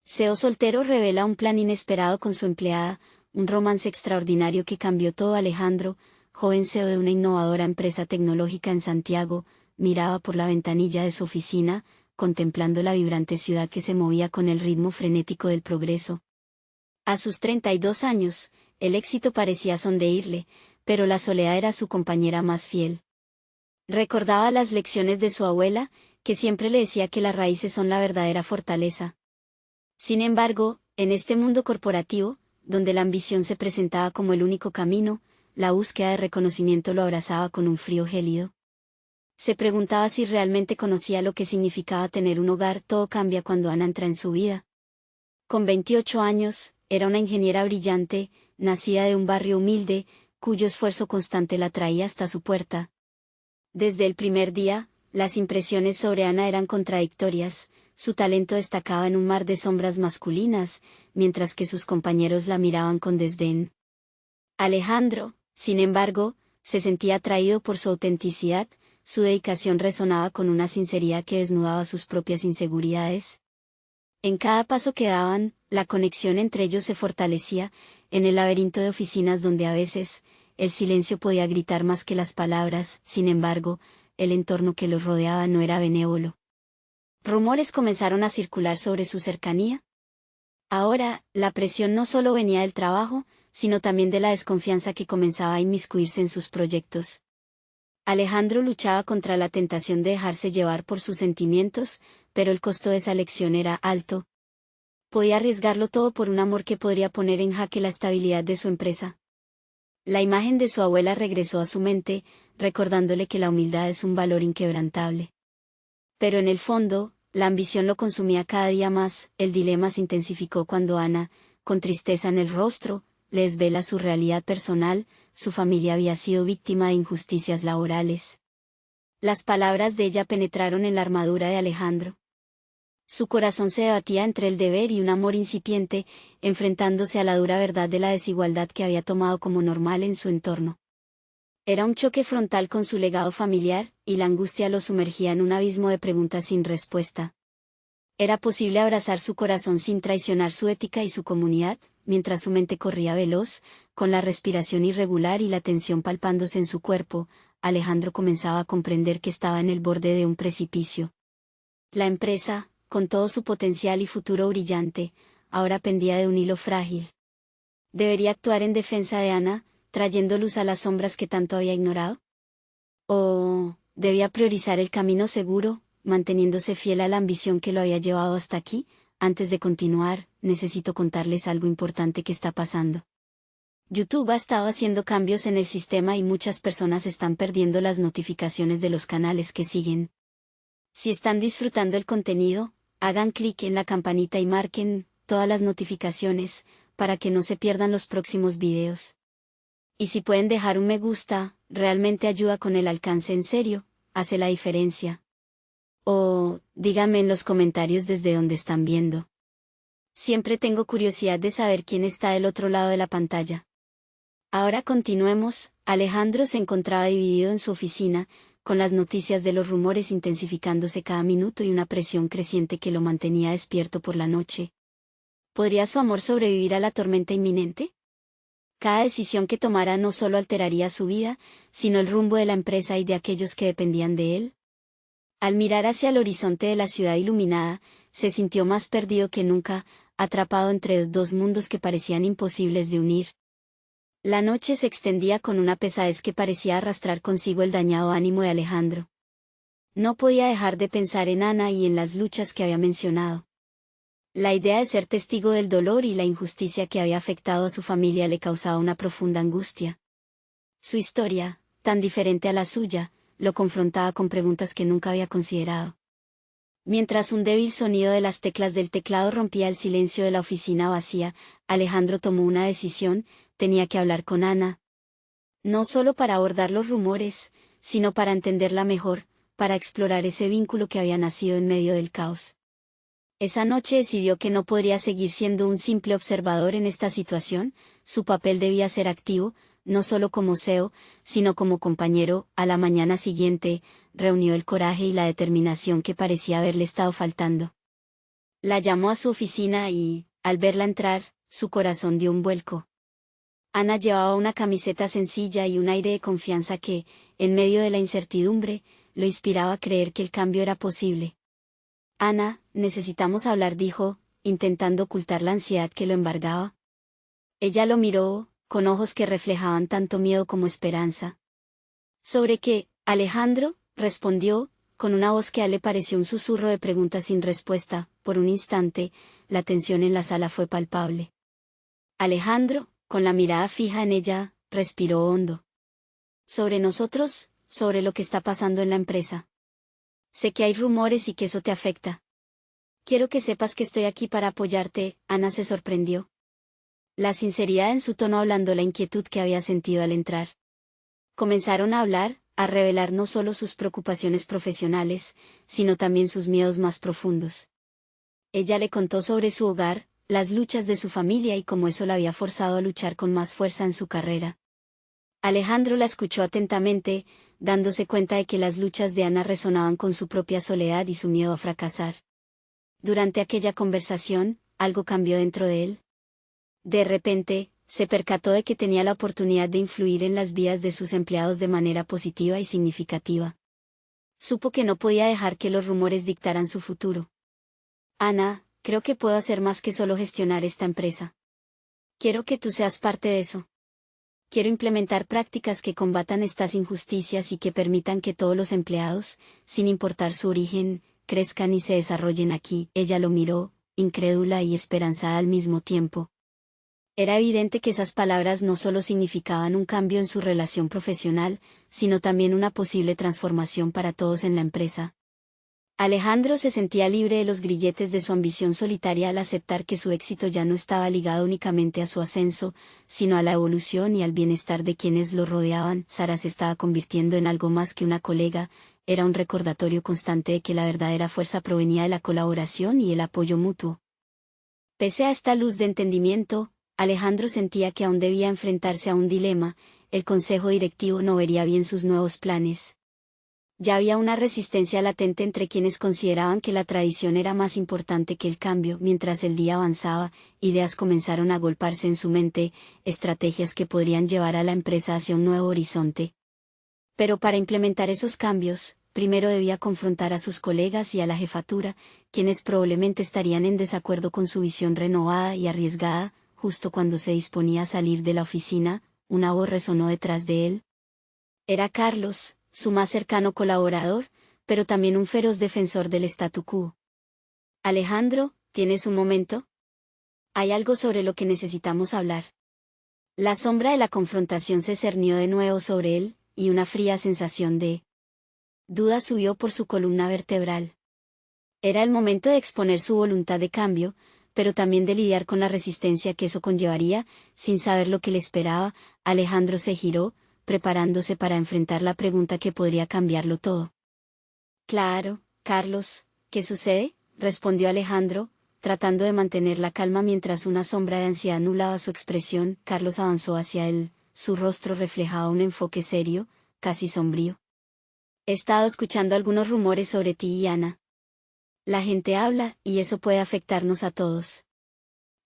CEO soltero revela un plan inesperado con su empleada, un romance extraordinario que cambió todo. Alejandro, joven CEO de una innovadora empresa tecnológica en Santiago, miraba por la ventanilla de su oficina, contemplando la vibrante ciudad que se movía con el ritmo frenético del progreso. A sus 32 años, el éxito parecía sonreírle, pero la soledad era su compañera más fiel. Recordaba las lecciones de su abuela, que siempre le decía que las raíces son la verdadera fortaleza. Sin embargo, en este mundo corporativo, donde la ambición se presentaba como el único camino, la búsqueda de reconocimiento lo abrazaba con un frío gélido. Se preguntaba si realmente conocía lo que significaba tener un hogar. Todo cambia cuando Ana entra en su vida. Con 28 años, era una ingeniera brillante, nacida de un barrio humilde, cuyo esfuerzo constante la traía hasta su puerta. Desde el primer día, las impresiones sobre Ana eran contradictorias. Su talento destacaba en un mar de sombras masculinas, mientras que sus compañeros la miraban con desdén. Alejandro, sin embargo, se sentía atraído por su autenticidad. Su dedicación resonaba con una sinceridad que desnudaba sus propias inseguridades. En cada paso que daban, la conexión entre ellos se fortalecía, en el laberinto de oficinas donde a veces, el silencio podía gritar más que las palabras. Sin embargo, el entorno que los rodeaba no era benévolo. Rumores comenzaron a circular sobre su cercanía. Ahora, la presión no solo venía del trabajo, sino también de la desconfianza que comenzaba a inmiscuirse en sus proyectos. Alejandro luchaba contra la tentación de dejarse llevar por sus sentimientos, pero el costo de esa elección era alto. Podía arriesgarlo todo por un amor que podría poner en jaque la estabilidad de su empresa. La imagen de su abuela regresó a su mente, recordándole que la humildad es un valor inquebrantable. Pero en el fondo, la ambición lo consumía cada día más. El dilema se intensificó cuando Ana, con tristeza en el rostro, le desvela su realidad personal. Su familia había sido víctima de injusticias laborales. Las palabras de ella penetraron en la armadura de Alejandro. Su corazón se debatía entre el deber y un amor incipiente, enfrentándose a la dura verdad de la desigualdad que había tomado como normal en su entorno. Era un choque frontal con su legado familiar, y la angustia lo sumergía en un abismo de preguntas sin respuesta. ¿Era posible abrazar su corazón sin traicionar su ética y su comunidad? Mientras su mente corría veloz, con la respiración irregular y la tensión palpándose en su cuerpo, Alejandro comenzaba a comprender que estaba en el borde de un precipicio. La empresa, con todo su potencial y futuro brillante, ahora pendía de un hilo frágil. ¿Debería actuar en defensa de Ana, trayendo luz a las sombras que tanto había ignorado? ¿O debía priorizar el camino seguro, manteniéndose fiel a la ambición que lo había llevado hasta aquí? Antes de continuar, necesito contarles algo importante que está pasando. YouTube ha estado haciendo cambios en el sistema y muchas personas están perdiendo las notificaciones de los canales que siguen. Si están disfrutando el contenido, hagan clic en la campanita y marquen todas las notificaciones, para que no se pierdan los próximos videos. Y si pueden dejar un me gusta, realmente ayuda con el alcance. En serio, hace la diferencia. O, díganme en los comentarios desde donde están viendo. Siempre tengo curiosidad de saber quién está del otro lado de la pantalla. Ahora continuemos. Alejandro se encontraba dividido en su oficina, con las noticias de los rumores intensificándose cada minuto y una presión creciente que lo mantenía despierto por la noche. ¿Podría su amor sobrevivir a la tormenta inminente? Cada decisión que tomara no solo alteraría su vida, sino el rumbo de la empresa y de aquellos que dependían de él. Al mirar hacia el horizonte de la ciudad iluminada, se sintió más perdido que nunca, atrapado entre dos mundos que parecían imposibles de unir. La noche se extendía con una pesadez que parecía arrastrar consigo el dañado ánimo de Alejandro. No podía dejar de pensar en Ana y en las luchas que había mencionado. La idea de ser testigo del dolor y la injusticia que había afectado a su familia le causaba una profunda angustia. Su historia, tan diferente a la suya, lo confrontaba con preguntas que nunca había considerado. Mientras un débil sonido de las teclas del teclado rompía el silencio de la oficina vacía, Alejandro tomó una decisión: tenía que hablar con Ana. No solo para abordar los rumores, sino para entenderla mejor, para explorar ese vínculo que había nacido en medio del caos. Esa noche decidió que no podría seguir siendo un simple observador en esta situación. Su papel debía ser activo, no solo como CEO, sino como compañero. A la mañana siguiente, reunió el coraje y la determinación que parecía haberle estado faltando. La llamó a su oficina y, al verla entrar, su corazón dio un vuelco. Ana llevaba una camiseta sencilla y un aire de confianza que, en medio de la incertidumbre, lo inspiraba a creer que el cambio era posible. Ana, necesitamos hablar, dijo, intentando ocultar la ansiedad que lo embargaba. Ella lo miró, con ojos que reflejaban tanto miedo como esperanza. ¿Sobre qué, Alejandro?, respondió, con una voz que a él le pareció un susurro de preguntas sin respuesta. Por un instante, la tensión en la sala fue palpable. Alejandro, con la mirada fija en ella, respiró hondo. Sobre nosotros, sobre lo que está pasando en la empresa. Sé que hay rumores y que eso te afecta. Quiero que sepas que estoy aquí para apoyarte. Ana se sorprendió. La sinceridad en su tono ablandó la inquietud que había sentido al entrar. Comenzaron a hablar, a revelar no solo sus preocupaciones profesionales, sino también sus miedos más profundos. Ella le contó sobre su hogar, las luchas de su familia y cómo eso la había forzado a luchar con más fuerza en su carrera. Alejandro la escuchó atentamente, dándose cuenta de que las luchas de Ana resonaban con su propia soledad y su miedo a fracasar. Durante aquella conversación, algo cambió dentro de él. De repente, se percató de que tenía la oportunidad de influir en las vidas de sus empleados de manera positiva y significativa. Supo que no podía dejar que los rumores dictaran su futuro. Ana, creo que puedo hacer más que solo gestionar esta empresa. Quiero que tú seas parte de eso. Quiero implementar prácticas que combatan estas injusticias y que permitan que todos los empleados, sin importar su origen, crezcan y se desarrollen aquí. Ella lo miró, incrédula y esperanzada al mismo tiempo. Era evidente que esas palabras no solo significaban un cambio en su relación profesional, sino también una posible transformación para todos en la empresa. Alejandro se sentía libre de los grilletes de su ambición solitaria al aceptar que su éxito ya no estaba ligado únicamente a su ascenso, sino a la evolución y al bienestar de quienes lo rodeaban. Sara se estaba convirtiendo en algo más que una colega, era un recordatorio constante de que la verdadera fuerza provenía de la colaboración y el apoyo mutuo. Pese a esta luz de entendimiento, Alejandro sentía que aún debía enfrentarse a un dilema: el consejo directivo no vería bien sus nuevos planes. Ya había una resistencia latente entre quienes consideraban que la tradición era más importante que el cambio. Mientras el día avanzaba, ideas comenzaron a agolparse en su mente, estrategias que podrían llevar a la empresa hacia un nuevo horizonte. Pero para implementar esos cambios, primero debía confrontar a sus colegas y a la jefatura, quienes probablemente estarían en desacuerdo con su visión renovada y arriesgada. Justo cuando se disponía a salir de la oficina, una voz resonó detrás de él. Era Carlos, su más cercano colaborador, pero también un feroz defensor del statu quo. Alejandro, ¿tienes un momento? Hay algo sobre lo que necesitamos hablar. La sombra de la confrontación se cernió de nuevo sobre él, y una fría sensación de duda subió por su columna vertebral. Era el momento de exponer su voluntad de cambio, pero también de lidiar con la resistencia que eso conllevaría. Sin saber lo que le esperaba, Alejandro se giró, preparándose para enfrentar la pregunta que podría cambiarlo todo. Claro, Carlos, ¿qué sucede?, respondió Alejandro, tratando de mantener la calma mientras una sombra de ansiedad nublaba su expresión. Carlos avanzó hacia él, su rostro reflejaba un enfoque serio, casi sombrío. He estado escuchando algunos rumores sobre ti y Ana. La gente habla, y eso puede afectarnos a todos.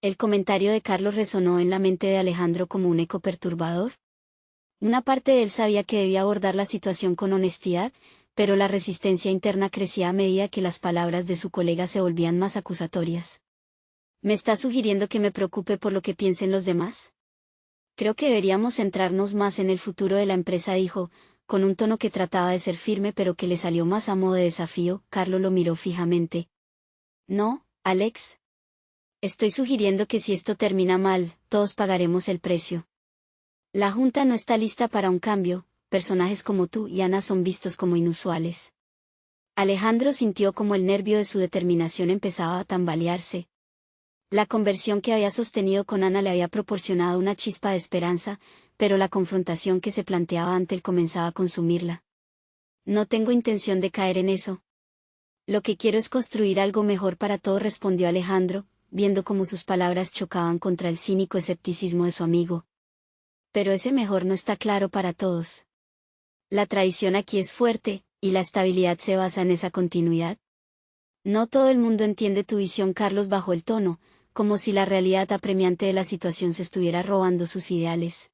El comentario de Carlos resonó en la mente de Alejandro como un eco perturbador. Una parte de él sabía que debía abordar la situación con honestidad, pero la resistencia interna crecía a medida que las palabras de su colega se volvían más acusatorias. ¿Me está sugiriendo que me preocupe por lo que piensen los demás? Creo que deberíamos centrarnos más en el futuro de la empresa, dijo, con un tono que trataba de ser firme pero que le salió más a modo de desafío. Carlos lo miró fijamente. No, Alex. Estoy sugiriendo que si esto termina mal, todos pagaremos el precio. La Junta no está lista para un cambio, personajes como tú y Ana son vistos como inusuales. Alejandro sintió como el nervio de su determinación empezaba a tambalearse. La conversión que había sostenido con Ana le había proporcionado una chispa de esperanza, pero la confrontación que se planteaba ante él comenzaba a consumirla. No tengo intención de caer en eso. Lo que quiero es construir algo mejor para todos, respondió Alejandro, viendo cómo sus palabras chocaban contra el cínico escepticismo de su amigo. Pero ese mejor no está claro para todos. La tradición aquí es fuerte, y la estabilidad se basa en esa continuidad. No todo el mundo entiende tu visión, Carlos bajó el tono, como si la realidad apremiante de la situación se estuviera robando sus ideales.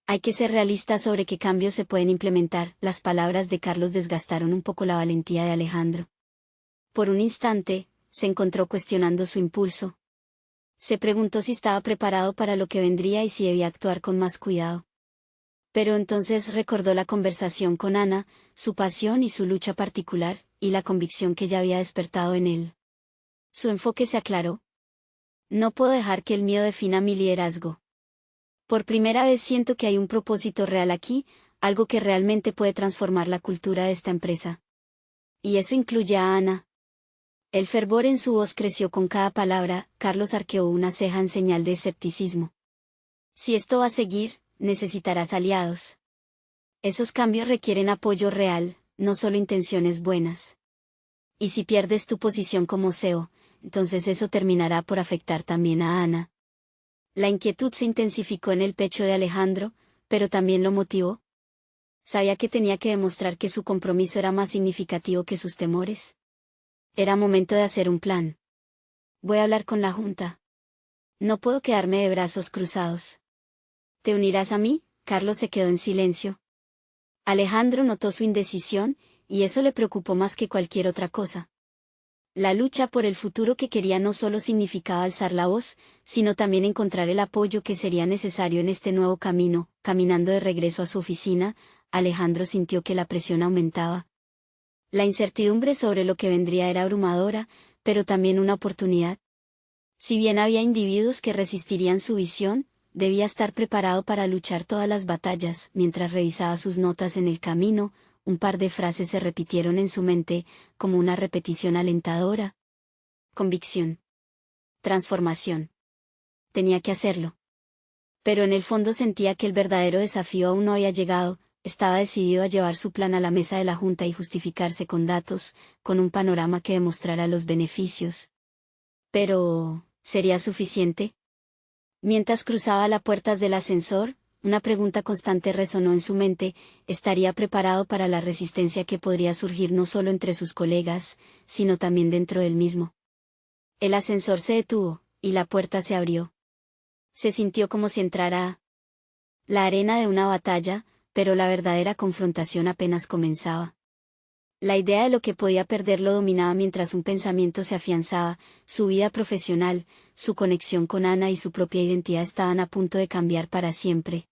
Hay que ser realistas sobre qué cambios se pueden implementar. Las palabras de Carlos desgastaron un poco la valentía de Alejandro. Por un instante, se encontró cuestionando su impulso. Se preguntó si estaba preparado para lo que vendría y si debía actuar con más cuidado. Pero entonces recordó la conversación con Ana, su pasión y su lucha particular, y la convicción que ya había despertado en él. Su enfoque se aclaró. No puedo dejar que el miedo defina mi liderazgo. Por primera vez siento que hay un propósito real aquí, algo que realmente puede transformar la cultura de esta empresa. Y eso incluye a Ana. El fervor en su voz creció con cada palabra. Carlos arqueó una ceja en señal de escepticismo. Si esto va a seguir, necesitarás aliados. Esos cambios requieren apoyo real, no solo intenciones buenas. Y si pierdes tu posición como CEO, entonces eso terminará por afectar también a Ana. La inquietud se intensificó en el pecho de Alejandro, pero también lo motivó. Sabía que tenía que demostrar que su compromiso era más significativo que sus temores. Era momento de hacer un plan. Voy a hablar con la Junta. No puedo quedarme de brazos cruzados. ¿Te unirás a mí? Carlos se quedó en silencio. Alejandro notó su indecisión, y eso le preocupó más que cualquier otra cosa. La lucha por el futuro que quería no solo significaba alzar la voz, sino también encontrar el apoyo que sería necesario en este nuevo camino. Caminando de regreso a su oficina, Alejandro sintió que la presión aumentaba. La incertidumbre sobre lo que vendría era abrumadora, pero también una oportunidad. Si bien había individuos que resistirían su visión, debía estar preparado para luchar todas las batallas. Mientras revisaba sus notas en el camino, un par de frases se repitieron en su mente, como una repetición alentadora. Convicción. Transformación. Tenía que hacerlo. Pero en el fondo sentía que el verdadero desafío aún no había llegado. Estaba decidido a llevar su plan a la mesa de la Junta y justificarse con datos, con un panorama que demostrara los beneficios. Pero, ¿sería suficiente? Mientras cruzaba las puertas del ascensor, una pregunta constante resonó en su mente: ¿estaría preparado para la resistencia que podría surgir no solo entre sus colegas, sino también dentro del mismo? El ascensor se detuvo, y la puerta se abrió. Se sintió como si entrara a la arena de una batalla, pero la verdadera confrontación apenas comenzaba. La idea de lo que podía perder lo dominaba mientras un pensamiento se afianzaba: su vida profesional, su conexión con Ana y su propia identidad estaban a punto de cambiar para siempre.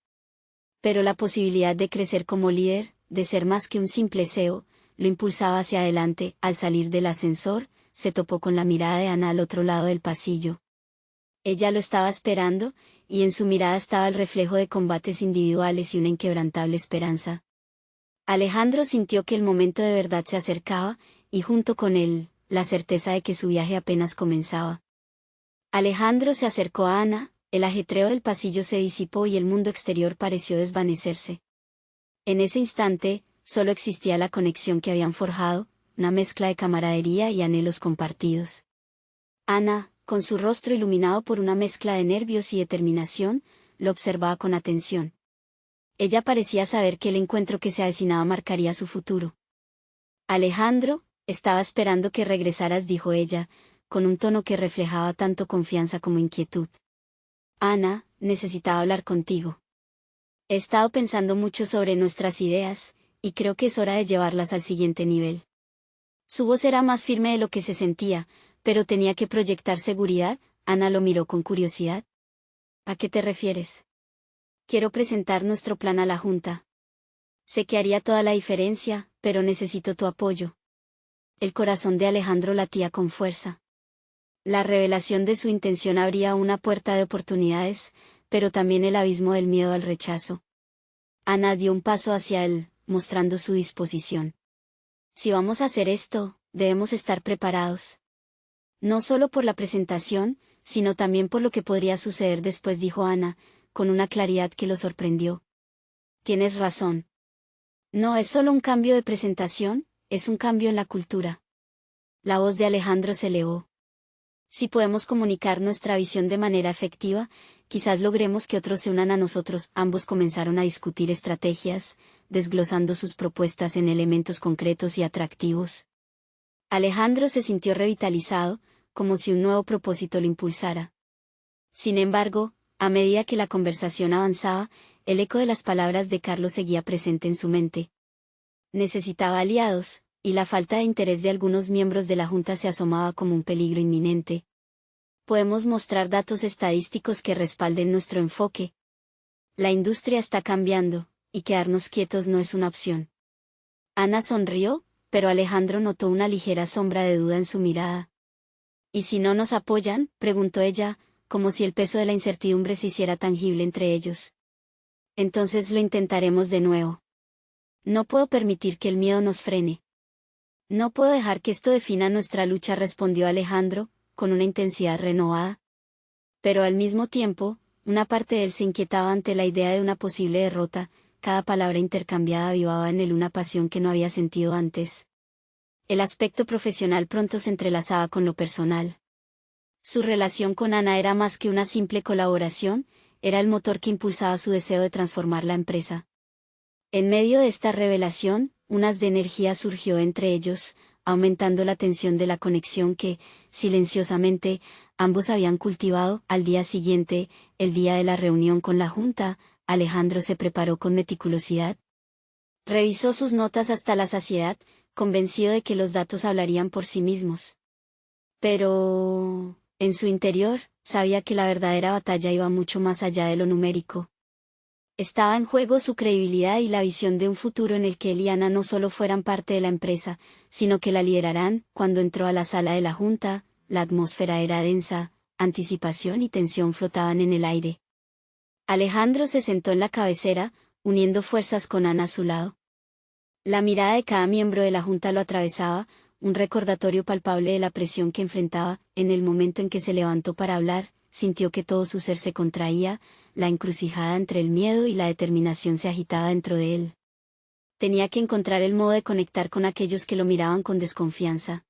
Pero la posibilidad de crecer como líder, de ser más que un simple CEO, lo impulsaba hacia adelante. Al salir del ascensor, se topó con la mirada de Ana al otro lado del pasillo. Ella lo estaba esperando, y en su mirada estaba el reflejo de combates individuales y una inquebrantable esperanza. Alejandro sintió que el momento de verdad se acercaba, y junto con él, la certeza de que su viaje apenas comenzaba. Alejandro se acercó a Ana, el ajetreo del pasillo se disipó y el mundo exterior pareció desvanecerse. En ese instante, solo existía la conexión que habían forjado, una mezcla de camaradería y anhelos compartidos. Ana, con su rostro iluminado por una mezcla de nervios y determinación, lo observaba con atención. Ella parecía saber que el encuentro que se avecinaba marcaría su futuro. Alejandro, estaba esperando que regresaras, dijo ella, con un tono que reflejaba tanto confianza como inquietud. Ana, necesitaba hablar contigo. He estado pensando mucho sobre nuestras ideas, y creo que es hora de llevarlas al siguiente nivel. Su voz era más firme de lo que se sentía, pero tenía que proyectar seguridad. Ana lo miró con curiosidad. ¿A qué te refieres? Quiero presentar nuestro plan a la Junta. Sé que haría toda la diferencia, pero necesito tu apoyo. El corazón de Alejandro latía con fuerza. La revelación de su intención abría una puerta de oportunidades, pero también el abismo del miedo al rechazo. Ana dio un paso hacia él, mostrando su disposición. Si vamos a hacer esto, debemos estar preparados. No solo por la presentación, sino también por lo que podría suceder después, dijo Ana, con una claridad que lo sorprendió. Tienes razón. No es solo un cambio de presentación, es un cambio en la cultura. La voz de Alejandro se elevó. Si podemos comunicar nuestra visión de manera efectiva, quizás logremos que otros se unan a nosotros. Ambos comenzaron a discutir estrategias, desglosando sus propuestas en elementos concretos y atractivos. Alejandro se sintió revitalizado, como si un nuevo propósito lo impulsara. Sin embargo, a medida que la conversación avanzaba, el eco de las palabras de Carlos seguía presente en su mente. Necesitaba aliados, y la falta de interés de algunos miembros de la Junta se asomaba como un peligro inminente. Podemos mostrar datos estadísticos que respalden nuestro enfoque. La industria está cambiando, y quedarnos quietos no es una opción. Ana sonrió, pero Alejandro notó una ligera sombra de duda en su mirada. ¿Y si no nos apoyan?, preguntó ella, como si el peso de la incertidumbre se hiciera tangible entre ellos. Entonces lo intentaremos de nuevo. No puedo permitir que el miedo nos frene. No puedo dejar que esto defina nuestra lucha, respondió Alejandro, con una intensidad renovada. Pero al mismo tiempo, una parte de él se inquietaba ante la idea de una posible derrota. Cada palabra intercambiada avivaba en él una pasión que no había sentido antes. El aspecto profesional pronto se entrelazaba con lo personal. Su relación con Ana era más que una simple colaboración, era el motor que impulsaba su deseo de transformar la empresa. En medio de esta revelación, un haz de energía surgió entre ellos, aumentando la tensión de la conexión que, silenciosamente, ambos habían cultivado. Al día siguiente, el día de la reunión con la Junta, Alejandro se preparó con meticulosidad. Revisó sus notas hasta la saciedad, convencido de que los datos hablarían por sí mismos. Pero, en su interior, sabía que la verdadera batalla iba mucho más allá de lo numérico. Estaba en juego su credibilidad y la visión de un futuro en el que él y Ana no solo fueran parte de la empresa, sino que la liderarán. Cuando entró a la sala de la Junta, la atmósfera era densa, anticipación y tensión flotaban en el aire. Alejandro se sentó en la cabecera, uniendo fuerzas con Ana a su lado. La mirada de cada miembro de la Junta lo atravesaba, un recordatorio palpable de la presión que enfrentaba. En el momento en que se levantó para hablar, sintió que todo su ser se contraía, la encrucijada entre el miedo y la determinación se agitaba dentro de él. Tenía que encontrar el modo de conectar con aquellos que lo miraban con desconfianza.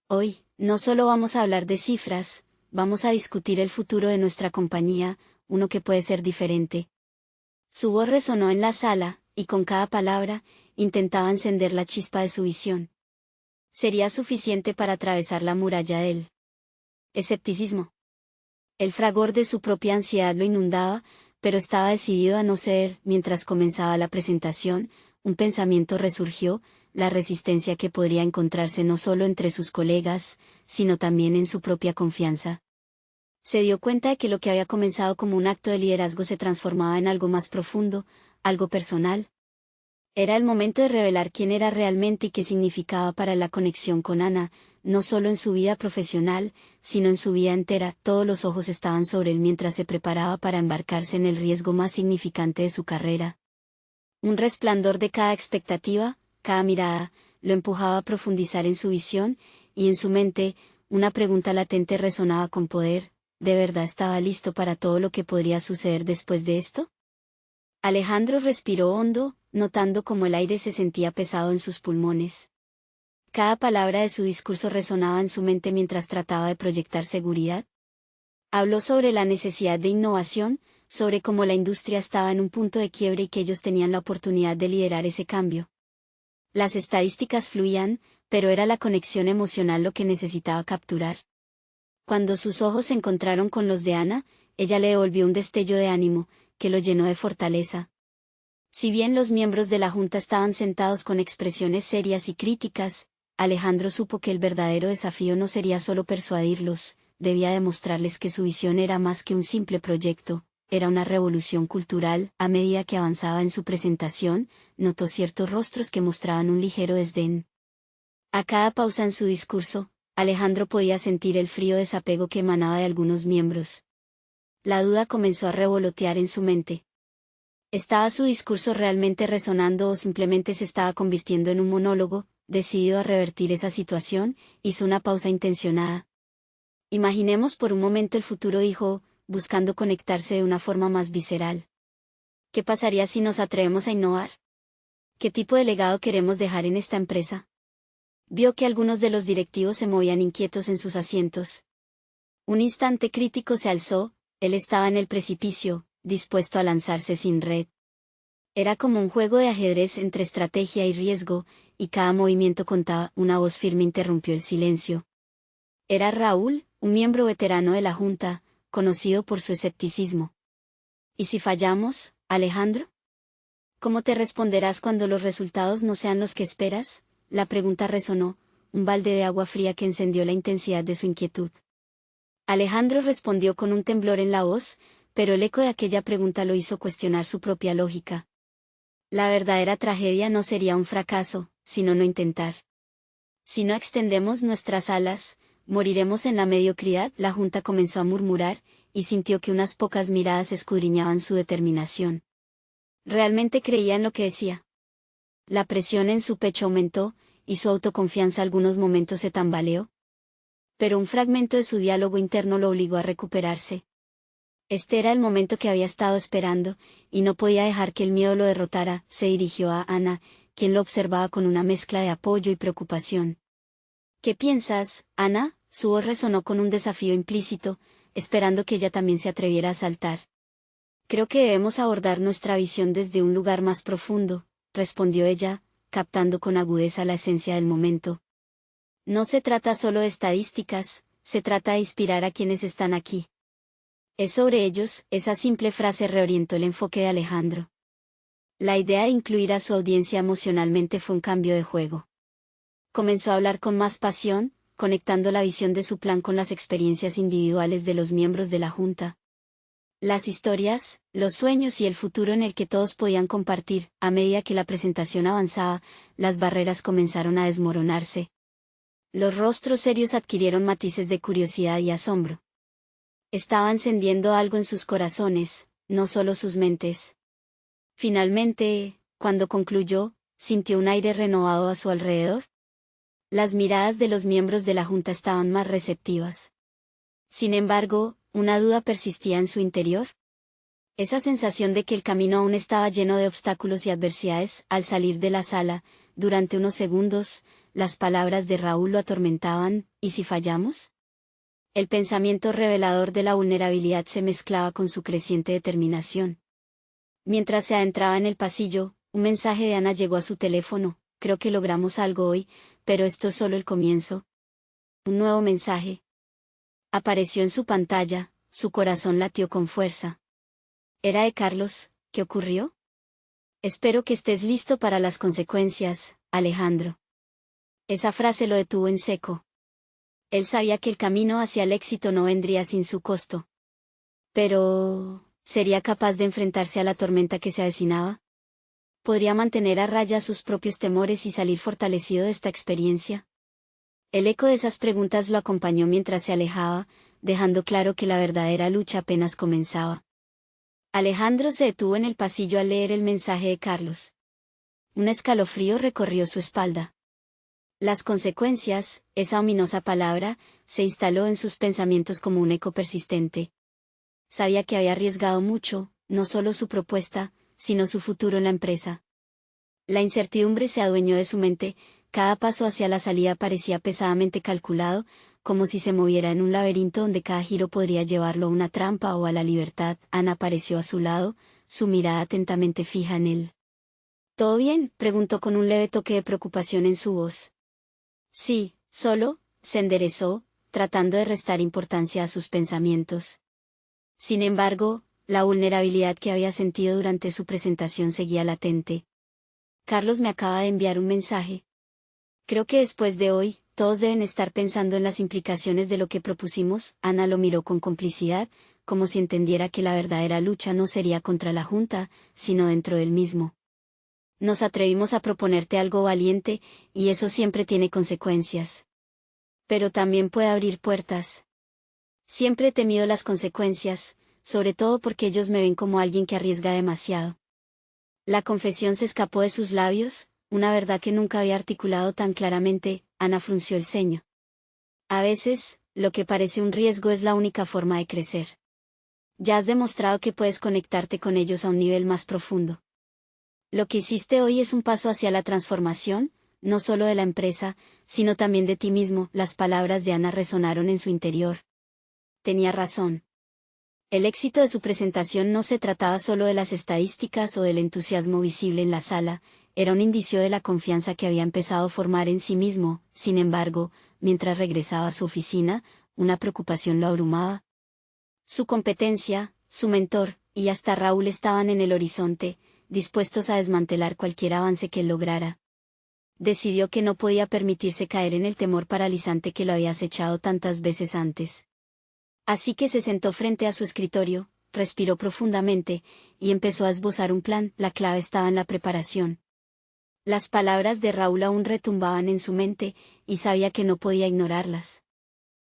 Hoy, no solo vamos a hablar de cifras, vamos a discutir el futuro de nuestra compañía, uno que puede ser diferente. Su voz resonó en la sala, y con cada palabra, intentaba encender la chispa de su visión. Sería suficiente para atravesar la muralla del escepticismo. El fragor de su propia ansiedad lo inundaba, pero estaba decidido a no ceder. Mientras comenzaba la presentación, un pensamiento resurgió, la resistencia que podría encontrarse no solo entre sus colegas, sino también en su propia confianza. Se dio cuenta de que lo que había comenzado como un acto de liderazgo se transformaba en algo más profundo, algo personal. Era el momento de revelar quién era realmente y qué significaba para la conexión con Ana, no solo en su vida profesional, sino en su vida entera. Todos los ojos estaban sobre él mientras se preparaba para embarcarse en el riesgo más significante de su carrera. Un resplandor de cada expectativa, cada mirada, lo empujaba a profundizar en su visión, y en su mente, una pregunta latente resonaba con poder: ¿de verdad estaba listo para todo lo que podría suceder después de esto? Alejandro respiró hondo, notando cómo el aire se sentía pesado en sus pulmones. Cada palabra de su discurso resonaba en su mente mientras trataba de proyectar seguridad. Habló sobre la necesidad de innovación, sobre cómo la industria estaba en un punto de quiebre y que ellos tenían la oportunidad de liderar ese cambio. Las estadísticas fluían, pero era la conexión emocional lo que necesitaba capturar. Cuando sus ojos se encontraron con los de Ana, ella le devolvió un destello de ánimo, que lo llenó de fortaleza. Si bien los miembros de la Junta estaban sentados con expresiones serias y críticas, Alejandro supo que el verdadero desafío no sería solo persuadirlos, debía demostrarles que su visión era más que un simple proyecto, era una revolución cultural. A medida que avanzaba en su presentación, notó ciertos rostros que mostraban un ligero desdén. A cada pausa en su discurso, Alejandro podía sentir el frío desapego que emanaba de algunos miembros. La duda comenzó a revolotear en su mente. ¿Estaba su discurso realmente resonando o simplemente se estaba convirtiendo en un monólogo? Decidido a revertir esa situación, hizo una pausa intencionada. Imaginemos por un momento el futuro, dijo, buscando conectarse de una forma más visceral. ¿Qué pasaría si nos atrevemos a innovar? ¿Qué tipo de legado queremos dejar en esta empresa? Vio que algunos de los directivos se movían inquietos en sus asientos. Un instante crítico se alzó, él estaba en el precipicio, dispuesto a lanzarse sin red. Era como un juego de ajedrez entre estrategia y riesgo, y cada movimiento contaba. Una voz firme interrumpió el silencio. Era Raúl, un miembro veterano de la Junta, conocido por su escepticismo. ¿Y si fallamos, Alejandro? ¿Cómo te responderás cuando los resultados no sean los que esperas? La pregunta resonó, un balde de agua fría que encendió la intensidad de su inquietud. Alejandro respondió con un temblor en la voz, pero el eco de aquella pregunta lo hizo cuestionar su propia lógica. La verdadera tragedia no sería un fracaso, sino no intentar. Si no extendemos nuestras alas, moriremos en la mediocridad. La Junta comenzó a murmurar, y sintió que unas pocas miradas escudriñaban su determinación. ¿Realmente creía en lo que decía? La presión en su pecho aumentó, y su autoconfianza algunos momentos se tambaleó. Pero un fragmento de su diálogo interno lo obligó a recuperarse. Este era el momento que había estado esperando, y no podía dejar que el miedo lo derrotara. Se dirigió a Ana, quien lo observaba con una mezcla de apoyo y preocupación. ¿Qué piensas, Ana? Su voz resonó con un desafío implícito, esperando que ella también se atreviera a saltar. Creo que debemos abordar nuestra visión desde un lugar más profundo, respondió ella, captando con agudeza la esencia del momento. No se trata solo de estadísticas, se trata de inspirar a quienes están aquí. Es sobre ellos. Esa simple frase reorientó el enfoque de Alejandro. La idea de incluir a su audiencia emocionalmente fue un cambio de juego. Comenzó a hablar con más pasión, conectando la visión de su plan con las experiencias individuales de los miembros de la Junta. Las historias, los sueños y el futuro en el que todos podían compartir. A medida que la presentación avanzaba, las barreras comenzaron a desmoronarse. Los rostros serios adquirieron matices de curiosidad y asombro. Estaba encendiendo algo en sus corazones, no solo sus mentes. Finalmente, cuando concluyó, sintió un aire renovado a su alrededor. Las miradas de los miembros de la Junta estaban más receptivas. Sin embargo, una duda persistía en su interior. Esa sensación de que el camino aún estaba lleno de obstáculos y adversidades. Al salir de la sala, durante unos segundos, las palabras de Raúl lo atormentaban. ¿Y si fallamos? El pensamiento revelador de la vulnerabilidad se mezclaba con su creciente determinación. Mientras se adentraba en el pasillo, un mensaje de Ana llegó a su teléfono. Creo que logramos algo hoy, pero esto es solo el comienzo. Un nuevo mensaje apareció en su pantalla, su corazón latió con fuerza. Era de Carlos. ¿Qué ocurrió? Espero que estés listo para las consecuencias, Alejandro. Esa frase lo detuvo en seco. Él sabía que el camino hacia el éxito no vendría sin su costo. Pero, ¿sería capaz de enfrentarse a la tormenta que se avecinaba? ¿Podría mantener a raya sus propios temores y salir fortalecido de esta experiencia? El eco de esas preguntas lo acompañó mientras se alejaba, dejando claro que la verdadera lucha apenas comenzaba. Alejandro se detuvo en el pasillo al leer el mensaje de Carlos. Un escalofrío recorrió su espalda. Las consecuencias, esa ominosa palabra, se instaló en sus pensamientos como un eco persistente. Sabía que había arriesgado mucho, no solo su propuesta, sino su futuro en la empresa. La incertidumbre se adueñó de su mente, cada paso hacia la salida parecía pesadamente calculado, como si se moviera en un laberinto donde cada giro podría llevarlo a una trampa o a la libertad. Ana apareció a su lado, su mirada atentamente fija en él. ¿Todo bien?, preguntó con un leve toque de preocupación en su voz. Sí, solo, se enderezó, tratando de restar importancia a sus pensamientos. Sin embargo, la vulnerabilidad que había sentido durante su presentación seguía latente. Carlos me acaba de enviar un mensaje. Creo que después de hoy, todos deben estar pensando en las implicaciones de lo que propusimos. Ana lo miró con complicidad, como si entendiera que la verdadera lucha no sería contra la Junta, sino dentro del mismo. Nos atrevimos a proponerte algo valiente, y eso siempre tiene consecuencias. Pero también puede abrir puertas. Siempre he temido las consecuencias, sobre todo porque ellos me ven como alguien que arriesga demasiado. La confesión se escapó de sus labios, una verdad que nunca había articulado tan claramente. Ana frunció el ceño. A veces, lo que parece un riesgo es la única forma de crecer. Ya has demostrado que puedes conectarte con ellos a un nivel más profundo. Lo que hiciste hoy es un paso hacia la transformación, no solo de la empresa, sino también de ti mismo. Las palabras de Ana resonaron en su interior. Tenía razón. El éxito de su presentación no se trataba solo de las estadísticas o del entusiasmo visible en la sala, era un indicio de la confianza que había empezado a formar en sí mismo. Sin embargo, mientras regresaba a su oficina, una preocupación lo abrumaba. Su competencia, su mentor, y hasta Raúl estaban en el horizonte, dispuestos a desmantelar cualquier avance que él lograra. Decidió que no podía permitirse caer en el temor paralizante que lo había acechado tantas veces antes. Así que se sentó frente a su escritorio, respiró profundamente, y empezó a esbozar un plan. La clave estaba en la preparación. Las palabras de Raúl aún retumbaban en su mente, y sabía que no podía ignorarlas.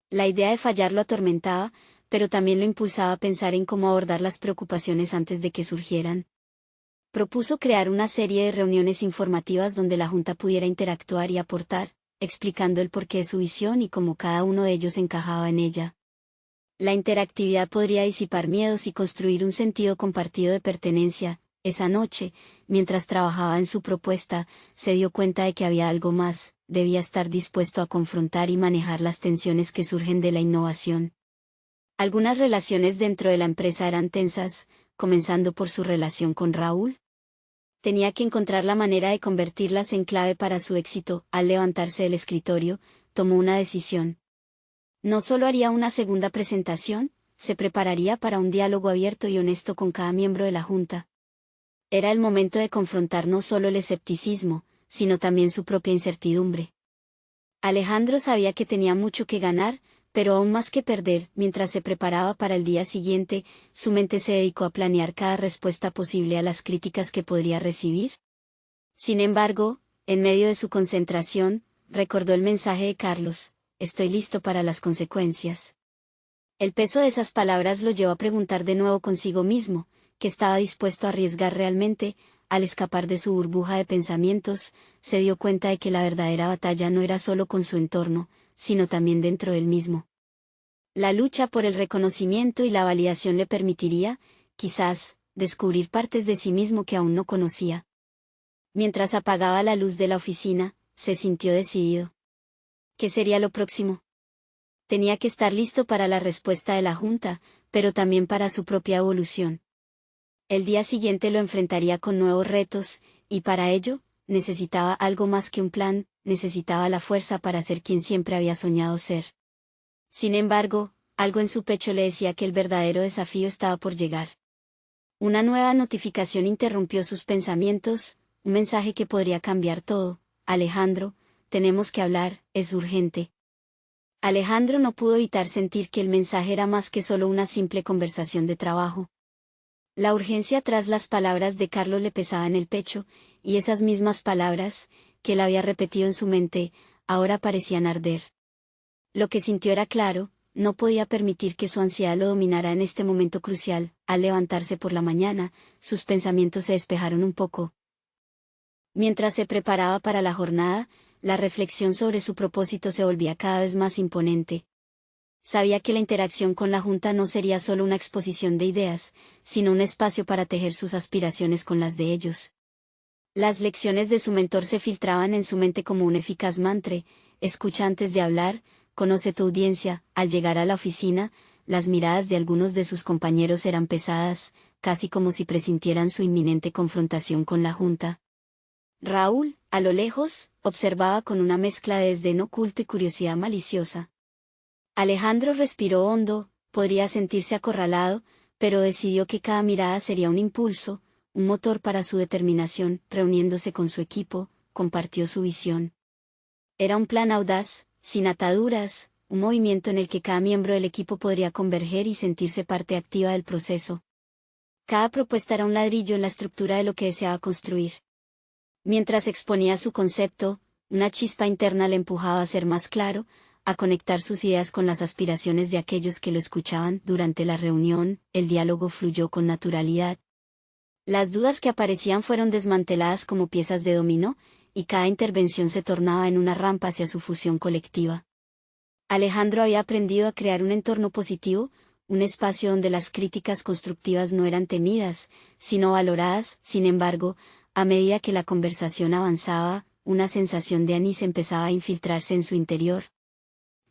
La idea de fallar lo atormentaba, pero también lo impulsaba a pensar en cómo abordar las preocupaciones antes de que surgieran. Propuso crear una serie de reuniones informativas donde la Junta pudiera interactuar y aportar, explicando el porqué de su visión y cómo cada uno de ellos encajaba en ella. La interactividad podría disipar miedos y construir un sentido compartido de pertenencia. Esa noche, mientras trabajaba en su propuesta, se dio cuenta de que había algo más, debía estar dispuesto a confrontar y manejar las tensiones que surgen de la innovación. Algunas relaciones dentro de la empresa eran tensas, comenzando por su relación con Raúl. Tenía que encontrar la manera de convertirlas en clave para su éxito. Al levantarse del escritorio, tomó una decisión. No solo haría una segunda presentación, se prepararía para un diálogo abierto y honesto con cada miembro de la Junta. Era el momento de confrontar no solo el escepticismo, sino también su propia incertidumbre. Alejandro sabía que tenía mucho que ganar, pero aún más que perder. Mientras se preparaba para el día siguiente, su mente se dedicó a planear cada respuesta posible a las críticas que podría recibir. Sin embargo, en medio de su concentración, recordó el mensaje de Carlos: estoy listo para las consecuencias. El peso de esas palabras lo llevó a preguntar de nuevo consigo mismo, ¿qué estaba dispuesto a arriesgar realmente? Al escapar de su burbuja de pensamientos, se dio cuenta de que la verdadera batalla no era solo con su entorno, sino también dentro del mismo. La lucha por el reconocimiento y la validación le permitiría, quizás, descubrir partes de sí mismo que aún no conocía. Mientras apagaba la luz de la oficina, se sintió decidido. ¿Qué sería lo próximo? Tenía que estar listo para la respuesta de la Junta, pero también para su propia evolución. El día siguiente lo enfrentaría con nuevos retos, y para ello, necesitaba algo más que un plan, necesitaba la fuerza para ser quien siempre había soñado ser. Sin embargo, algo en su pecho le decía que el verdadero desafío estaba por llegar. Una nueva notificación interrumpió sus pensamientos, un mensaje que podría cambiar todo. Alejandro, tenemos que hablar, es urgente. Alejandro no pudo evitar sentir que el mensaje era más que solo una simple conversación de trabajo. La urgencia tras las palabras de Carlos le pesaba en el pecho, y esas mismas palabras, que él había repetido en su mente, ahora parecían arder. Lo que sintió era claro: no podía permitir que su ansiedad lo dominara en este momento crucial. Al levantarse por la mañana, sus pensamientos se despejaron un poco. Mientras se preparaba para la jornada, la reflexión sobre su propósito se volvía cada vez más imponente. Sabía que la interacción con la Junta no sería solo una exposición de ideas, sino un espacio para tejer sus aspiraciones con las de ellos. Las lecciones de su mentor se filtraban en su mente como un eficaz mantra: escucha antes de hablar, conoce tu audiencia. Al llegar a la oficina, las miradas de algunos de sus compañeros eran pesadas, casi como si presintieran su inminente confrontación con la Junta. Raúl, a lo lejos, observaba con una mezcla de desdén oculto y curiosidad maliciosa. Alejandro respiró hondo, podría sentirse acorralado, pero decidió que cada mirada sería un impulso, un motor para su determinación. Reuniéndose con su equipo, compartió su visión. Era un plan audaz, sin ataduras, un movimiento en el que cada miembro del equipo podría converger y sentirse parte activa del proceso. Cada propuesta era un ladrillo en la estructura de lo que deseaba construir. Mientras exponía su concepto, una chispa interna le empujaba a ser más claro, a conectar sus ideas con las aspiraciones de aquellos que lo escuchaban. Durante la reunión, el diálogo fluyó con naturalidad. Las dudas que aparecían fueron desmanteladas como piezas de dominó, y cada intervención se tornaba en una rampa hacia su fusión colectiva. Alejandro había aprendido a crear un entorno positivo, un espacio donde las críticas constructivas no eran temidas, sino valoradas. Sin embargo, a medida que la conversación avanzaba, una sensación de anís empezaba a infiltrarse en su interior.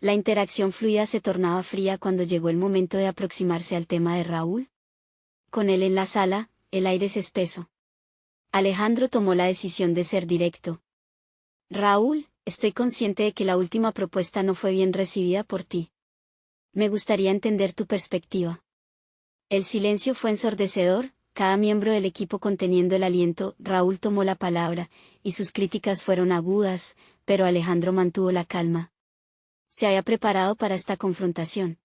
La interacción fluida se tornaba fría cuando llegó el momento de aproximarse al tema de Raúl. Con él en la sala, el aire se espesó. Alejandro tomó la decisión de ser directo. Raúl, estoy consciente de que la última propuesta no fue bien recibida por ti. Me gustaría entender tu perspectiva. El silencio fue ensordecedor, cada miembro del equipo conteniendo el aliento. Raúl tomó la palabra, y sus críticas fueron agudas, pero Alejandro mantuvo la calma. Se había preparado para esta confrontación.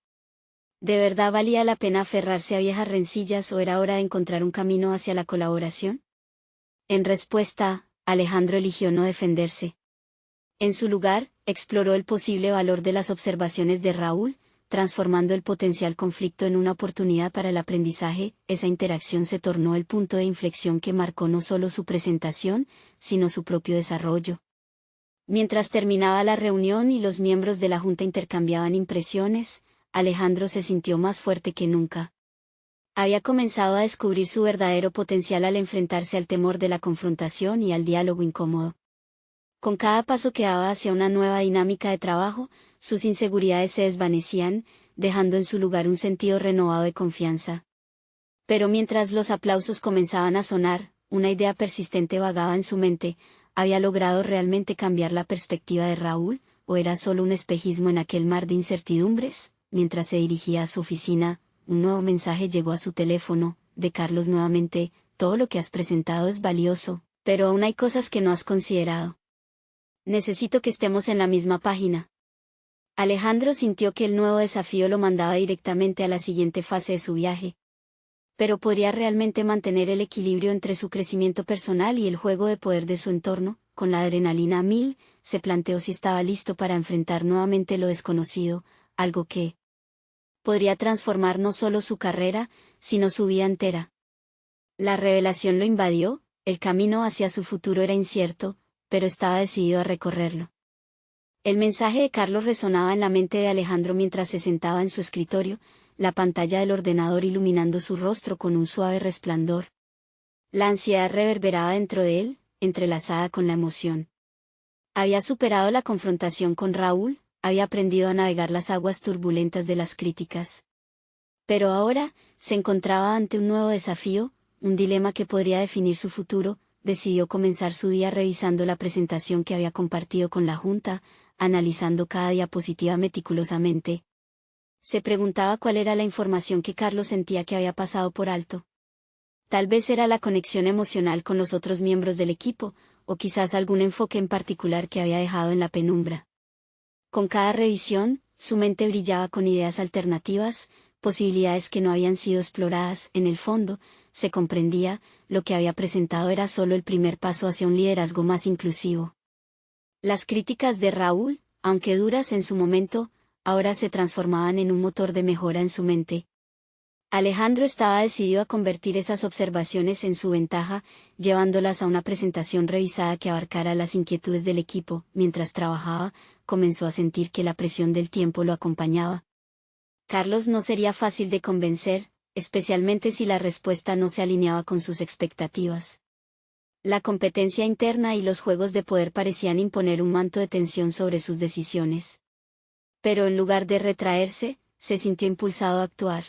¿De verdad valía la pena aferrarse a viejas rencillas o era hora de encontrar un camino hacia la colaboración? En respuesta, Alejandro eligió no defenderse. En su lugar, exploró el posible valor de las observaciones de Raúl, transformando el potencial conflicto en una oportunidad para el aprendizaje. Esa interacción se tornó el punto de inflexión que marcó no solo su presentación, sino su propio desarrollo. Mientras terminaba la reunión y los miembros de la junta intercambiaban impresiones, Alejandro se sintió más fuerte que nunca. Había comenzado a descubrir su verdadero potencial al enfrentarse al temor de la confrontación y al diálogo incómodo. Con cada paso que daba hacia una nueva dinámica de trabajo, sus inseguridades se desvanecían, dejando en su lugar un sentido renovado de confianza. Pero mientras los aplausos comenzaban a sonar, una idea persistente vagaba en su mente. ¿Había logrado realmente cambiar la perspectiva de Raúl, o era solo un espejismo en aquel mar de incertidumbres? Mientras se dirigía a su oficina, un nuevo mensaje llegó a su teléfono, de Carlos nuevamente: todo lo que has presentado es valioso, pero aún hay cosas que no has considerado. Necesito que estemos en la misma página. Alejandro sintió que el nuevo desafío lo mandaba directamente a la siguiente fase de su viaje. Pero ¿podría realmente mantener el equilibrio entre su crecimiento personal y el juego de poder de su entorno? Con la adrenalina a 1000, se planteó si estaba listo para enfrentar nuevamente lo desconocido, algo que podría transformar no solo su carrera, sino su vida entera. La revelación lo invadió, el camino hacia su futuro era incierto, pero estaba decidido a recorrerlo. El mensaje de Carlos resonaba en la mente de Alejandro mientras se sentaba en su escritorio, la pantalla del ordenador iluminando su rostro con un suave resplandor. La ansiedad reverberaba dentro de él, entrelazada con la emoción. Había superado la confrontación con Raúl, había aprendido a navegar las aguas turbulentas de las críticas. Pero ahora, se encontraba ante un nuevo desafío, un dilema que podría definir su futuro. Decidió comenzar su día revisando la presentación que había compartido con la junta, analizando cada diapositiva meticulosamente. Se preguntaba cuál era la información que Carlos sentía que había pasado por alto. Tal vez era la conexión emocional con los otros miembros del equipo, o quizás algún enfoque en particular que había dejado en la penumbra. Con cada revisión, su mente brillaba con ideas alternativas, posibilidades que no habían sido exploradas. En el fondo, se comprendía, lo que había presentado era solo el primer paso hacia un liderazgo más inclusivo. Las críticas de Raúl, aunque duras en su momento, ahora se transformaban en un motor de mejora en su mente. Alejandro estaba decidido a convertir esas observaciones en su ventaja, llevándolas a una presentación revisada que abarcara las inquietudes del equipo. Mientras trabajaba, comenzó a sentir que la presión del tiempo lo acompañaba. Carlos no sería fácil de convencer, especialmente si la respuesta no se alineaba con sus expectativas. La competencia interna y los juegos de poder parecían imponer un manto de tensión sobre sus decisiones. Pero en lugar de retraerse, se sintió impulsado a actuar.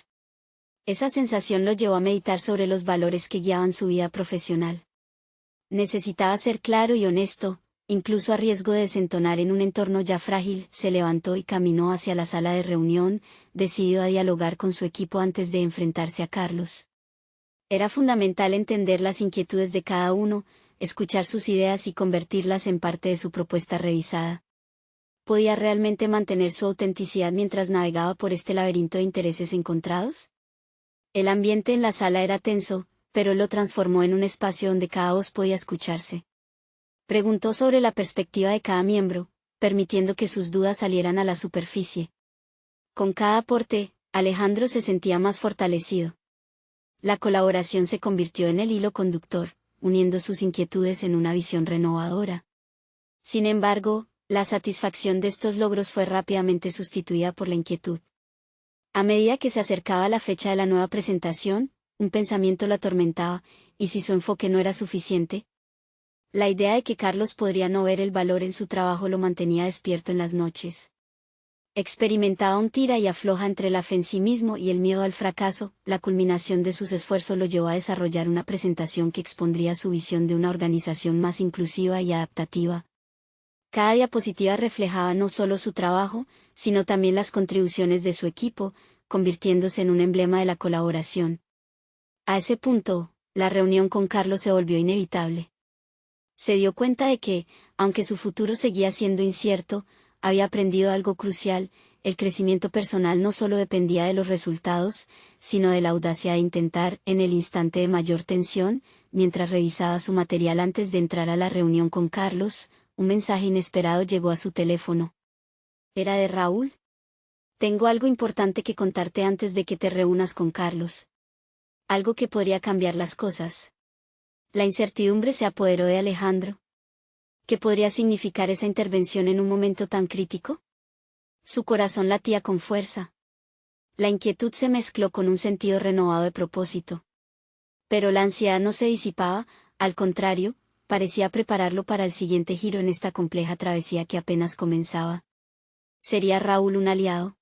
Esa sensación lo llevó a meditar sobre los valores que guiaban su vida profesional. Necesitaba ser claro y honesto, incluso a riesgo de desentonar en un entorno ya frágil. Se levantó y caminó hacia la sala de reunión, decidido a dialogar con su equipo antes de enfrentarse a Carlos. Era fundamental entender las inquietudes de cada uno, escuchar sus ideas y convertirlas en parte de su propuesta revisada. ¿Podía realmente mantener su autenticidad mientras navegaba por este laberinto de intereses encontrados? El ambiente en la sala era tenso, pero lo transformó en un espacio donde cada voz podía escucharse. Preguntó sobre la perspectiva de cada miembro, permitiendo que sus dudas salieran a la superficie. Con cada aporte, Alejandro se sentía más fortalecido. La colaboración se convirtió en el hilo conductor, uniendo sus inquietudes en una visión renovadora. Sin embargo, la satisfacción de estos logros fue rápidamente sustituida por la inquietud. A medida que se acercaba la fecha de la nueva presentación, un pensamiento lo atormentaba: ¿y si su enfoque no era suficiente? La idea de que Carlos podría no ver el valor en su trabajo lo mantenía despierto en las noches. Experimentaba un tira y afloja entre la fe en sí mismo y el miedo al fracaso. La culminación de sus esfuerzos lo llevó a desarrollar una presentación que expondría su visión de una organización más inclusiva y adaptativa. Cada diapositiva reflejaba no solo su trabajo, sino también las contribuciones de su equipo, convirtiéndose en un emblema de la colaboración. A ese punto, la reunión con Carlos se volvió inevitable. Se dio cuenta de que, aunque su futuro seguía siendo incierto, había aprendido algo crucial: el crecimiento personal no solo dependía de los resultados, sino de la audacia de intentar. En el instante de mayor tensión, mientras revisaba su material antes de entrar a la reunión con Carlos, un mensaje inesperado llegó a su teléfono. Era de Raúl. Tengo algo importante que contarte antes de que te reúnas con Carlos. Algo que podría cambiar las cosas. La incertidumbre se apoderó de Alejandro. ¿Qué podría significar esa intervención en un momento tan crítico? Su corazón latía con fuerza. La inquietud se mezcló con un sentido renovado de propósito. Pero la ansiedad no se disipaba, al contrario, parecía prepararlo para el siguiente giro en esta compleja travesía que apenas comenzaba. ¿Sería Raúl un aliado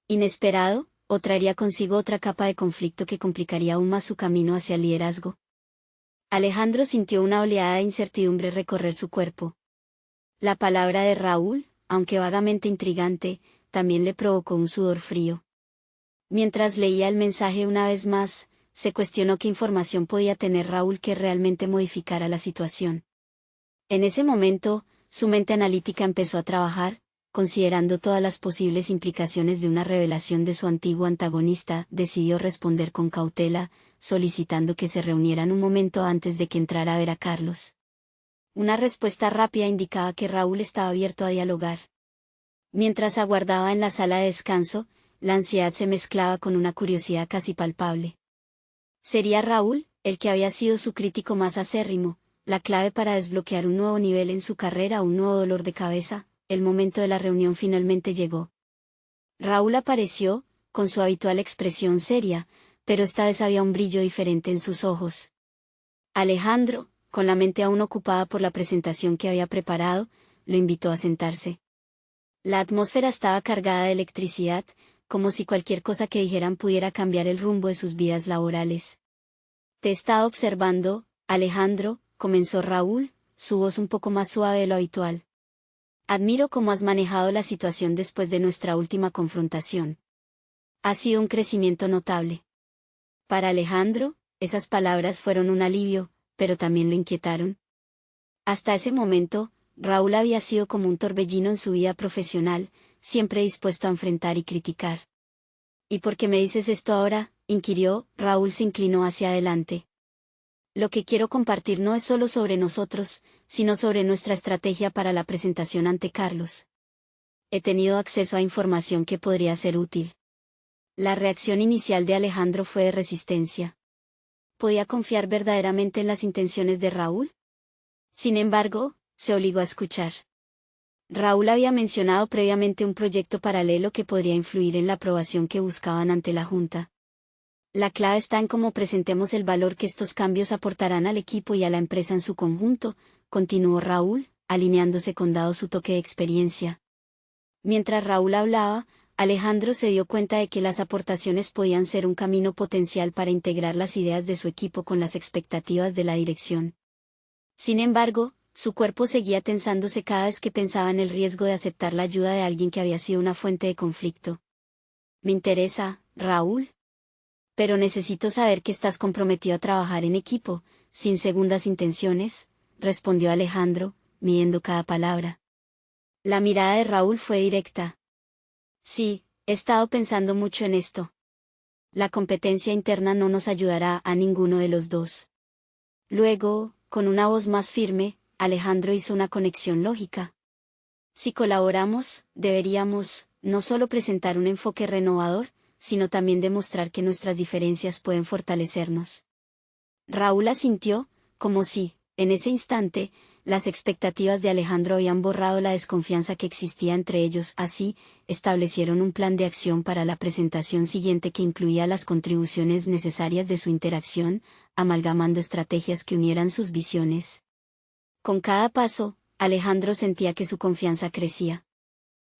inesperado, o traería consigo otra capa de conflicto que complicaría aún más su camino hacia el liderazgo? Alejandro sintió una oleada de incertidumbre recorrer su cuerpo. La palabra de Raúl, aunque vagamente intrigante, también le provocó un sudor frío. Mientras leía el mensaje una vez más, se cuestionó qué información podía tener Raúl que realmente modificara la situación. En ese momento, su mente analítica empezó a trabajar, considerando todas las posibles implicaciones de una revelación de su antiguo antagonista. Decidió responder con cautela, solicitando que se reunieran un momento antes de que entrara a ver a Carlos. Una respuesta rápida indicaba que Raúl estaba abierto a dialogar. Mientras aguardaba en la sala de descanso, la ansiedad se mezclaba con una curiosidad casi palpable. ¿Sería Raúl, el que había sido su crítico más acérrimo, la clave para desbloquear un nuevo nivel en su carrera o un nuevo dolor de cabeza? El momento de la reunión finalmente llegó. Raúl apareció, con su habitual expresión seria, pero esta vez había un brillo diferente en sus ojos. Alejandro, con la mente aún ocupada por la presentación que había preparado, lo invitó a sentarse. La atmósfera estaba cargada de electricidad, como si cualquier cosa que dijeran pudiera cambiar el rumbo de sus vidas laborales. Te he estado observando, Alejandro, comenzó Raúl, su voz un poco más suave de lo habitual. Admiro cómo has manejado la situación después de nuestra última confrontación. Ha sido un crecimiento notable. Para Alejandro, esas palabras fueron un alivio, pero también lo inquietaron. Hasta ese momento, Raúl había sido como un torbellino en su vida profesional, siempre dispuesto a enfrentar y criticar. ¿Y por qué me dices esto ahora?, inquirió. Raúl se inclinó hacia adelante. Lo que quiero compartir no es solo sobre nosotros, sino sobre nuestra estrategia para la presentación ante Carlos. He tenido acceso a información que podría ser útil. La reacción inicial de Alejandro fue de resistencia. ¿Podía confiar verdaderamente en las intenciones de Raúl? Sin embargo, se obligó a escuchar. Raúl había mencionado previamente un proyecto paralelo que podría influir en la aprobación que buscaban ante la Junta. La clave está en cómo presentemos el valor que estos cambios aportarán al equipo y a la empresa en su conjunto, continuó Raúl, alineándose con dado su toque de experiencia. Mientras Raúl hablaba, Alejandro se dio cuenta de que las aportaciones podían ser un camino potencial para integrar las ideas de su equipo con las expectativas de la dirección. Sin embargo, su cuerpo seguía tensándose cada vez que pensaba en el riesgo de aceptar la ayuda de alguien que había sido una fuente de conflicto. Me interesa, Raúl. Pero necesito saber que estás comprometido a trabajar en equipo, sin segundas intenciones, respondió Alejandro, midiendo cada palabra. La mirada de Raúl fue directa. Sí, he estado pensando mucho en esto. La competencia interna no nos ayudará a ninguno de los dos. Luego, con una voz más firme, Alejandro hizo una conexión lógica. Si colaboramos, deberíamos, no solo presentar un enfoque renovador, sino también demostrar que nuestras diferencias pueden fortalecernos. Raúl asintió, como si, en ese instante, las expectativas de Alejandro habían borrado la desconfianza que existía entre ellos. Así, establecieron un plan de acción para la presentación siguiente que incluía las contribuciones necesarias de su interacción, amalgamando estrategias que unieran sus visiones. Con cada paso, Alejandro sentía que su confianza crecía.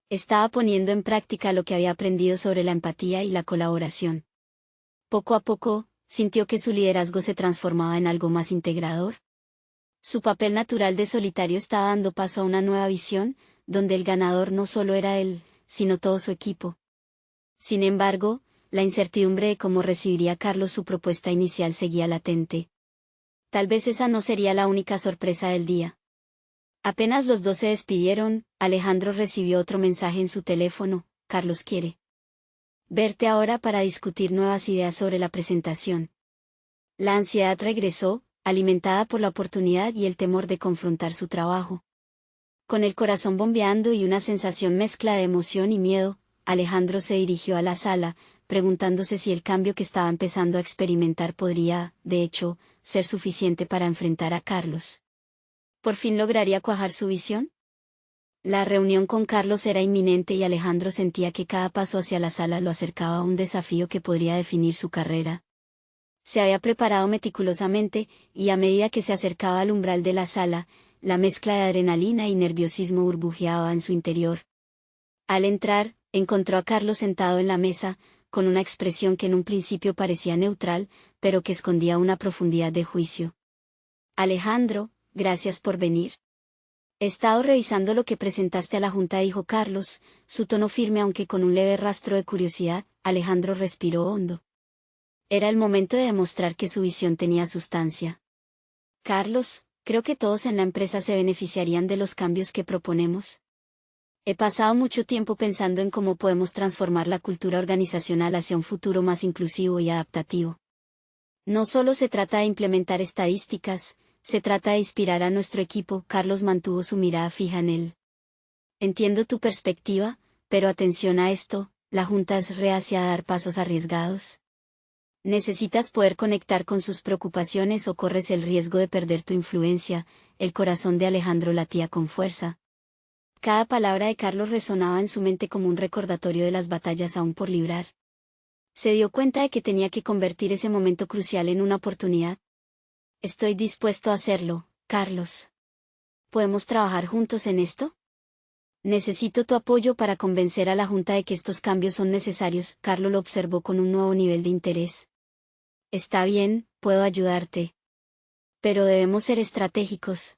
Estaba poniendo en práctica lo que había aprendido sobre la empatía y la colaboración. Poco a poco, sintió que su liderazgo se transformaba en algo más integrador. Su papel natural de solitario estaba dando paso a una nueva visión, donde el ganador no solo era él, sino todo su equipo. Sin embargo, la incertidumbre de cómo recibiría Carlos su propuesta inicial seguía latente. Tal vez esa no sería la única sorpresa del día. Apenas los dos se despidieron, Alejandro recibió otro mensaje en su teléfono: Carlos quiere verte ahora para discutir nuevas ideas sobre la presentación. La ansiedad regresó, alimentada por la oportunidad y el temor de confrontar su trabajo. Con el corazón bombeando y una sensación mezcla de emoción y miedo, Alejandro se dirigió a la sala, preguntándose si el cambio que estaba empezando a experimentar podría, de hecho, ser suficiente para enfrentar a Carlos. ¿Por fin lograría cuajar su visión? La reunión con Carlos era inminente y Alejandro sentía que cada paso hacia la sala lo acercaba a un desafío que podría definir su carrera. Se había preparado meticulosamente, y a medida que se acercaba al umbral de la sala, la mezcla de adrenalina y nerviosismo burbujeaba en su interior. Al entrar, encontró a Carlos sentado en la mesa, con una expresión que en un principio parecía neutral, pero que escondía una profundidad de juicio. Alejandro, gracias por venir. He estado revisando lo que presentaste a la junta, dijo Carlos, su tono firme aunque con un leve rastro de curiosidad. Alejandro respiró hondo. Era el momento de demostrar que su visión tenía sustancia. Carlos, creo que todos en la empresa se beneficiarían de los cambios que proponemos. He pasado mucho tiempo pensando en cómo podemos transformar la cultura organizacional hacia un futuro más inclusivo y adaptativo. No solo se trata de implementar estadísticas, se trata de inspirar a nuestro equipo. Carlos mantuvo su mirada fija en él. Entiendo tu perspectiva, pero atención a esto, la junta es reacia a dar pasos arriesgados. Necesitas poder conectar con sus preocupaciones o corres el riesgo de perder tu influencia. El corazón de Alejandro latía con fuerza. Cada palabra de Carlos resonaba en su mente como un recordatorio de las batallas aún por librar. Se dio cuenta de que tenía que convertir ese momento crucial en una oportunidad. Estoy dispuesto a hacerlo, Carlos. ¿Podemos trabajar juntos en esto? Necesito tu apoyo para convencer a la junta de que estos cambios son necesarios. Carlos lo observó con un nuevo nivel de interés. Está bien, puedo ayudarte. Pero debemos ser estratégicos.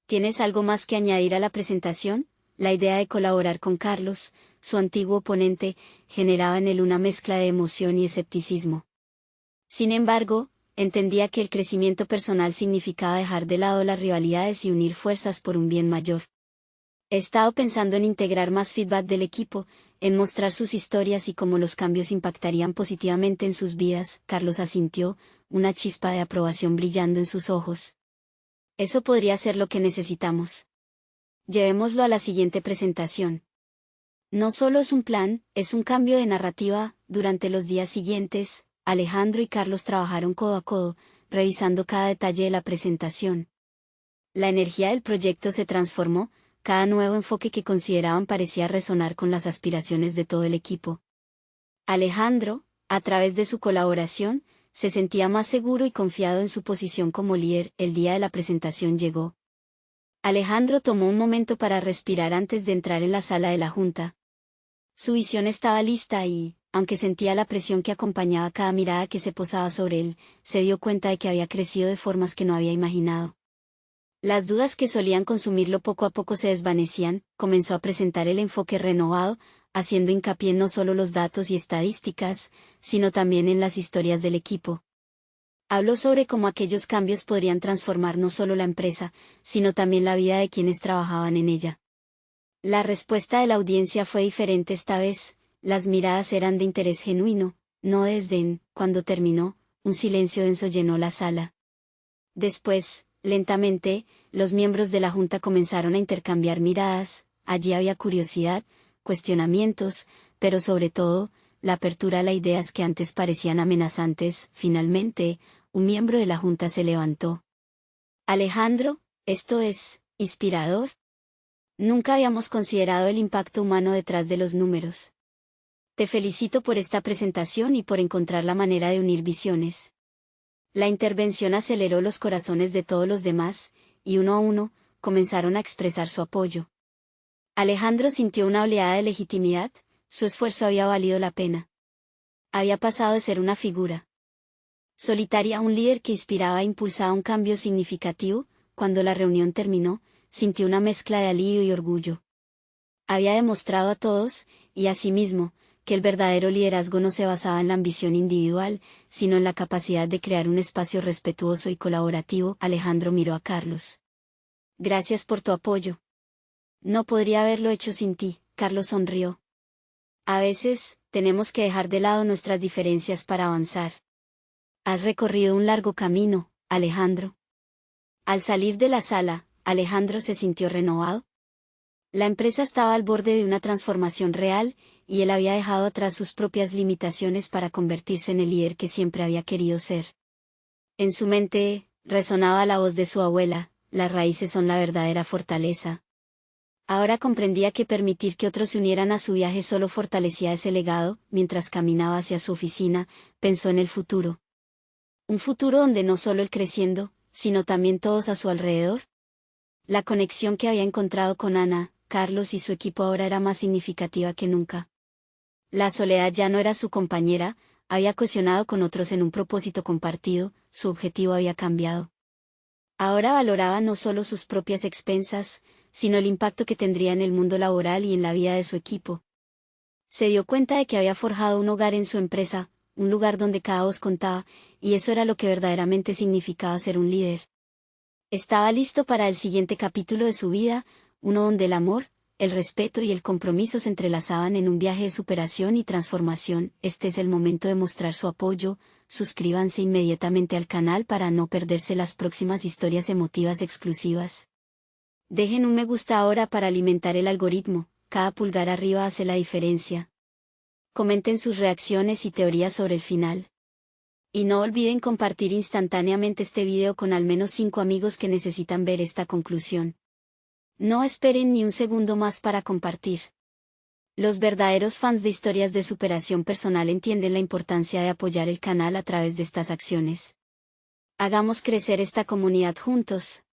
¿Tienes algo más que añadir a la presentación? La idea de colaborar con Carlos, su antiguo oponente, generaba en él una mezcla de emoción y escepticismo. Sin embargo, entendía que el crecimiento personal significaba dejar de lado las rivalidades y unir fuerzas por un bien mayor. He estado pensando en integrar más feedback del equipo, en mostrar sus historias y cómo los cambios impactarían positivamente en sus vidas. Carlos asintió, una chispa de aprobación brillando en sus ojos. Eso podría ser lo que necesitamos. Llevémoslo a la siguiente presentación. No solo es un plan, es un cambio de narrativa. Durante los días siguientes, Alejandro y Carlos trabajaron codo a codo, revisando cada detalle de la presentación. La energía del proyecto se transformó, cada nuevo enfoque que consideraban parecía resonar con las aspiraciones de todo el equipo. Alejandro, a través de su colaboración, se sentía más seguro y confiado en su posición como líder. El día de la presentación llegó. Alejandro tomó un momento para respirar antes de entrar en la sala de la junta. Su visión estaba lista y, aunque sentía la presión que acompañaba cada mirada que se posaba sobre él, se dio cuenta de que había crecido de formas que no había imaginado. Las dudas que solían consumirlo poco a poco se desvanecían. Comenzó a presentar el enfoque renovado, haciendo hincapié en no solo los datos y estadísticas, sino también en las historias del equipo. Habló sobre cómo aquellos cambios podrían transformar no solo la empresa, sino también la vida de quienes trabajaban en ella. La respuesta de la audiencia fue diferente esta vez. Las miradas eran de interés genuino, no de desdén. Cuando terminó, un silencio denso llenó la sala. Después, lentamente, los miembros de la junta comenzaron a intercambiar miradas. Allí había curiosidad, cuestionamientos, pero sobre todo, la apertura a las ideas que antes parecían amenazantes. Finalmente, un miembro de la junta se levantó. Alejandro, esto es inspirador. Nunca habíamos considerado el impacto humano detrás de los números. Te felicito por esta presentación y por encontrar la manera de unir visiones. La intervención aceleró los corazones de todos los demás, y uno a uno, comenzaron a expresar su apoyo. Alejandro sintió una oleada de legitimidad, su esfuerzo había valido la pena. Había pasado de ser una figura solitaria a un líder que inspiraba e impulsaba un cambio significativo. Cuando la reunión terminó, sintió una mezcla de alivio y orgullo. Había demostrado a todos, y a sí mismo, que el verdadero liderazgo no se basaba en la ambición individual, sino en la capacidad de crear un espacio respetuoso y colaborativo. Alejandro miró a Carlos. Gracias por tu apoyo. No podría haberlo hecho sin ti, Carlos sonrió. A veces, tenemos que dejar de lado nuestras diferencias para avanzar. Has recorrido un largo camino, Alejandro. Al salir de la sala, Alejandro se sintió renovado. La empresa estaba al borde de una transformación real, y él había dejado atrás sus propias limitaciones para convertirse en el líder que siempre había querido ser. En su mente, resonaba la voz de su abuela: las raíces son la verdadera fortaleza. Ahora comprendía que permitir que otros se unieran a su viaje solo fortalecía ese legado. Mientras caminaba hacia su oficina, pensó en el futuro. Un futuro donde no solo él creciendo, sino también todos a su alrededor. La conexión que había encontrado con Ana, Carlos y su equipo ahora era más significativa que nunca. La soledad ya no era su compañera, había cohesionado con otros en un propósito compartido, su objetivo había cambiado. Ahora valoraba no solo sus propias expensas, sino el impacto que tendría en el mundo laboral y en la vida de su equipo. Se dio cuenta de que había forjado un hogar en su empresa, un lugar donde cada voz contaba, y eso era lo que verdaderamente significaba ser un líder. Estaba listo para el siguiente capítulo de su vida, uno donde el amor, el respeto y el compromiso se entrelazaban en un viaje de superación y transformación. Este es el momento de mostrar su apoyo. Suscríbanse inmediatamente al canal para no perderse las próximas historias emotivas exclusivas. Dejen un me gusta ahora para alimentar el algoritmo, cada pulgar arriba hace la diferencia. Comenten sus reacciones y teorías sobre el final. Y no olviden compartir instantáneamente este video con al menos 5 amigos que necesitan ver esta conclusión. No esperen ni un segundo más para compartir. Los verdaderos fans de historias de superación personal entienden la importancia de apoyar el canal a través de estas acciones. Hagamos crecer esta comunidad juntos.